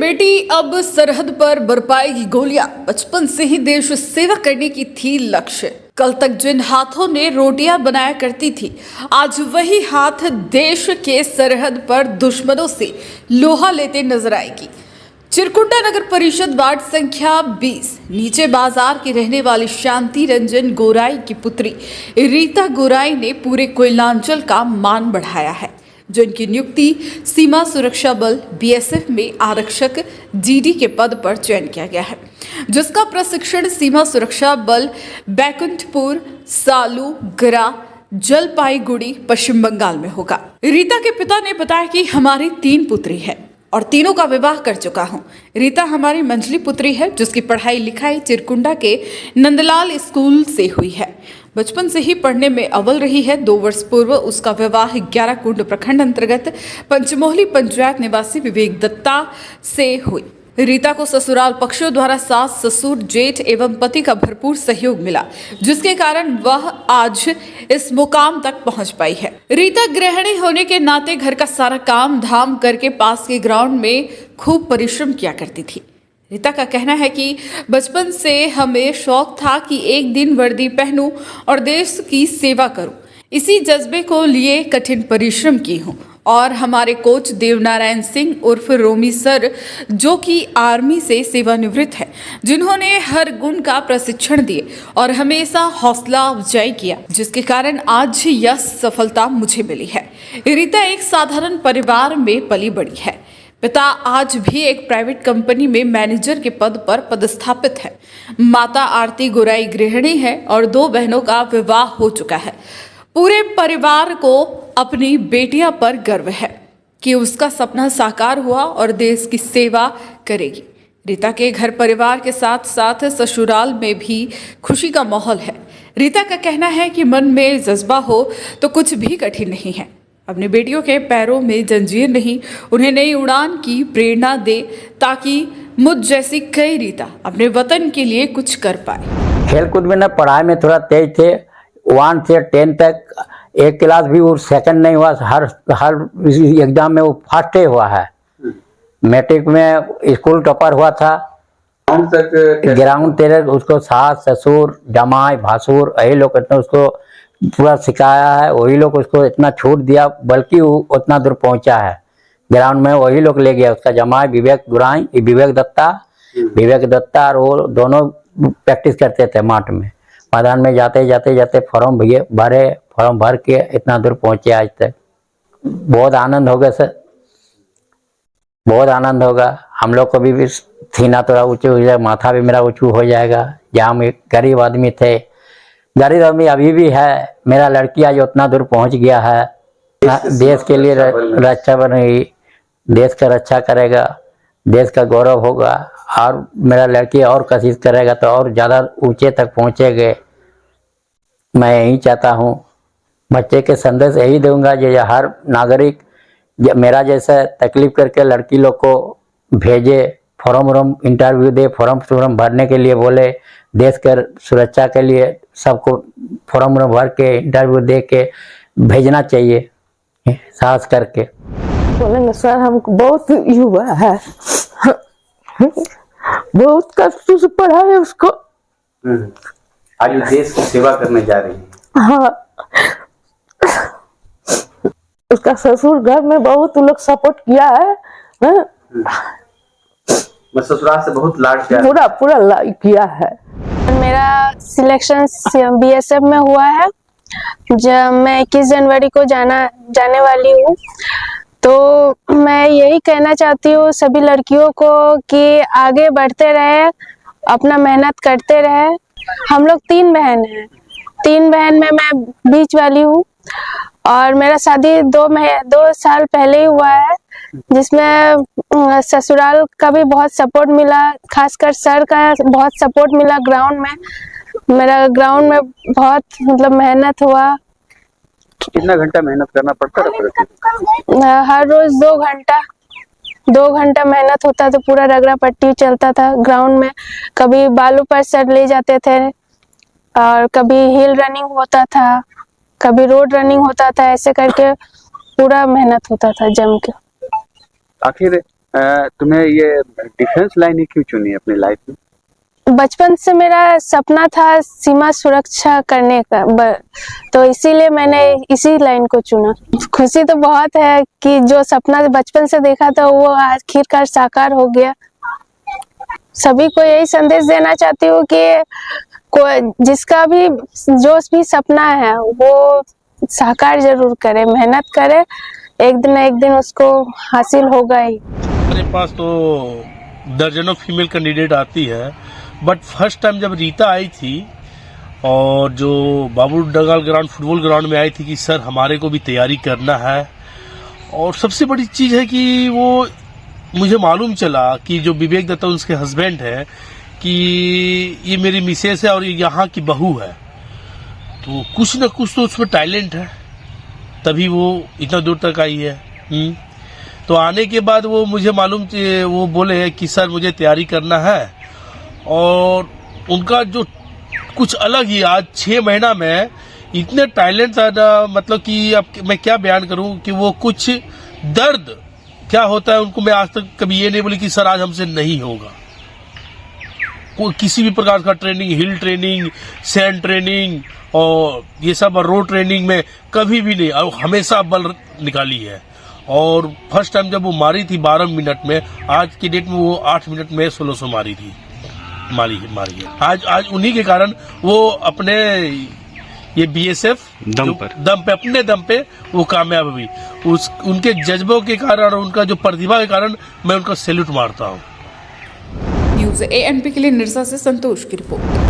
बेटी अब सरहद पर बरपाएगी गोलियां। बचपन से ही देश सेवा करने की थी लक्ष्य। कल तक जिन हाथों ने रोटियां बनाया करती थी, आज वही हाथ देश के सरहद पर दुश्मनों से लोहा लेते नजर आएगी। चिरकुंडा नगर परिषद वार्ड संख्या 20 नीचे बाजार की रहने वाली शांति रंजन गोराई की पुत्री रीता गोराई ने पूरे कोयलांचल का मान बढ़ाया है, जिनकी नियुक्ति सीमा सुरक्षा बल बीएसएफ में आरक्षक जीडी के पद पर चयन किया गया है, जिसका प्रशिक्षण सीमा सुरक्षा बल बैकुंठपुर, सालू, गरा, जलपाईगुड़ी, पश्चिम बंगाल में होगा। रीता के पिता ने बताया कि हमारी 3 पुत्री है और तीनों का विवाह कर चुका हूं। रीता हमारी मंझली पुत्री है, जिसकी पढ़ाई लिखाई चिरकुंडा के नंदलाल स्कूल से हुई है। बचपन से ही पढ़ने में अव्वल रही है। 2 वर्ष पूर्व उसका विवाह 11 कुंड प्रखंड अंतर्गत पंचमोहली पंचायत निवासी विवेक दत्ता से हुई। रीता को ससुराल पक्षों द्वारा सास, ससुर, जेठ एवं पति का भरपूर सहयोग मिला, जिसके कारण वह आज इस मुकाम तक पहुंच पाई है। रीता गृहिणी होने के नाते घर का सारा काम धाम करके पास के ग्राउंड में खूब परिश्रम किया करती थी। रीता का कहना है कि बचपन से हमें शौक था कि एक दिन वर्दी पहनूं और देश की सेवा करूं। इसी जज्बे को लिए कठिन परिश्रम की हूं और हमारे कोच देवनारायण सिंह उर्फ रोमी सर, जो कि आर्मी से सेवानिवृत्त है, जिन्होंने हर गुण का प्रशिक्षण दिए और हमेशा हौसला अफजाई किया, जिसके कारण आज यह सफलता मुझे मिली है। रीता एक साधारण परिवार में पली बड़ी है। पिता आज भी एक प्राइवेट कंपनी में मैनेजर के पद पर पदस्थापित है। माता आरती गोराई गृहिणी है और 2 बहनों का विवाह हो चुका है। पूरे परिवार को अपनी बेटियां पर गर्व है कि उसका सपना साकार हुआ और देश की सेवा करेगी। रीता के घर परिवार के साथ साथ ससुराल में भी खुशी का माहौल है। रीता का कहना है कि मन में जज्बा हो तो कुछ भी कठिन नहीं है। अपनी बेटियों के पैरों में जंजीर नहीं, उन्हें नई उड़ान की प्रेरणा दे, ताकि मुझ जैसी कई रीता अपने वतन के लिए कुछ कर पाए। खेलकूद में न पढ़ाई में थोड़ा तेज थे। 1 से 10 तक एक क्लास भी वो सेकंड नहीं हुआ। हर एग्जाम में वो फर्स्ट ही हुआ है। मैट्रिक में स्कूल टॉपर हुआ था। ग्राउंड तेरे उसको सास, ससुर, जमाई, भासुर यही लोग इतना उसको पूरा सिखाया है। वही लोग उसको इतना छूट दिया, बल्कि वो उतना दूर पहुंचा है। ग्राउंड में वही लोग ले गया। उसका जमाई विवेक गुराई, विवेक दत्ता और वो दोनों प्रैक्टिस करते थे माठ में। मैदान में जाते फॉर्म भर के इतना दूर पहुंचे आज तक। बहुत आनंद होगा सर, बहुत आनंद होगा। हम लोग को भी सीना थोड़ा ऊंचे हो जाएगा, माथा भी मेरा ऊंचू हो जाएगा। जहाँ हम एक गरीब आदमी थे, गरीब आदमी अभी भी है। मेरा लड़की आज उतना दूर पहुंच गया है। देश के लिए रक्षा बनेगी, देश का रक्षा करेगा, देश का गौरव होगा। और मेरा लड़की और कोशिश करेगा तो और ज़्यादा ऊंचे तक पहुंचेंगे। मैं यही चाहता हूं। बच्चे के संदेश यही दूंगा जो हर नागरिक मेरा जैसा तकलीफ करके लड़की लोग को भेजे, फॉर्म इंटरव्यू दे, फॉर्म भरने के लिए बोले। देश के सुरक्षा के लिए सबको फॉर्म भर के इंटरव्यू दे के भेजना चाहिए, साहस करके। बोलेंगे सर, हमको बहुत युवा है, बहुत कष्ट से पढ़ा है उसको। आज वो देश की सेवा करने जा रही है। हाँ, उसका ससुर घर में बहुत लोग सपोर्ट किया है। मैं ससुराल से बहुत लाड पूरा लाड किया है। मेरा सिलेक्शन बीएसएफ में हुआ है। जब मैं 21 जनवरी को जाने वाली हूँ, तो मैं यही कहना चाहती हूँ सभी लड़कियों को कि आगे बढ़ते रहे, अपना मेहनत करते रहे। हम लोग 3 बहन हैं। 3 बहन में मैं बीच वाली हूँ और मेरा शादी 2 साल पहले ही हुआ है, जिसमें ससुराल का भी बहुत सपोर्ट मिला, खासकर सर का बहुत सपोर्ट मिला। ग्राउंड में मेरा ग्राउंड में बहुत मेहनत हुआ। कितना घंटा मेहनत करना पड़ता है? हर रोज 2 घंटा मेहनत होता था। पूरा रगड़ा पट्टी चलता था ग्राउंड में। कभी बालू पर सर ले जाते थे और कभी हिल रनिंग होता था, कभी रोड रनिंग होता था। ऐसे करके पूरा मेहनत होता था जम के। आखिर तुम्हें ये डिफेंस लाइन ही क्यों चुनी अपनी लाइफ में? बचपन से मेरा सपना था सीमा सुरक्षा करने का, तो इसीलिए मैंने इसी लाइन को चुना। खुशी तो बहुत है कि जो सपना बचपन से देखा था वो आखिरकार साकार हो गया। सभी को यही संदेश देना चाहती हूँ कि जिसका भी जो भी सपना है वो साकार जरूर करे, मेहनत करे, एक दिन ना एक दिन उसको हासिल होगा ही। मेरे पास तो दर्जनों फीमेल कैंडिडेट आती है, बट फर्स्ट टाइम जब रीता आई थी और जो बाबू डगाल ग्राउंड फुटबॉल ग्राउंड में आई थी कि सर हमारे को भी तैयारी करना है, और सबसे बड़ी चीज़ है कि वो मुझे मालूम चला कि जो विवेक दत्ता उसके हस्बैंड है कि ये मेरी मिसेस है और ये यहाँ की बहू है, तो कुछ न कुछ तो उसमें टैलेंट है, तभी वो इतना दूर तक आई है। तो आने के बाद वो मुझे मालूम वो बोले कि सर मुझे तैयारी करना है, और उनका जो कुछ अलग ही आज 6 महीना में इतने टैलेंट था, मतलब कि अब मैं क्या बयान करूं कि वो कुछ दर्द क्या होता है उनको मैं आज तक कभी ये नहीं बोली कि सर आज हमसे नहीं होगा। कोई किसी भी प्रकार का ट्रेनिंग, हिल ट्रेनिंग, सैंड ट्रेनिंग और ये सब रोड ट्रेनिंग में कभी भी नहीं, और हमेशा बल निकाली है। और फर्स्ट टाइम जब वो मारी थी 12 मिनट में, आज की डेट में वो 8 मिनट में 1600 मारी है। आज उन्हीं के कारण वो अपने ये बीएसएफ अपने दम पे वो कामयाब हुई। उनके जज्बों के कारण और उनका जो प्रतिभा के कारण मैं उनका सैल्यूट मारता हूँ। न्यूज़ एएनपी के लिए निरसा से संतोष की रिपोर्ट।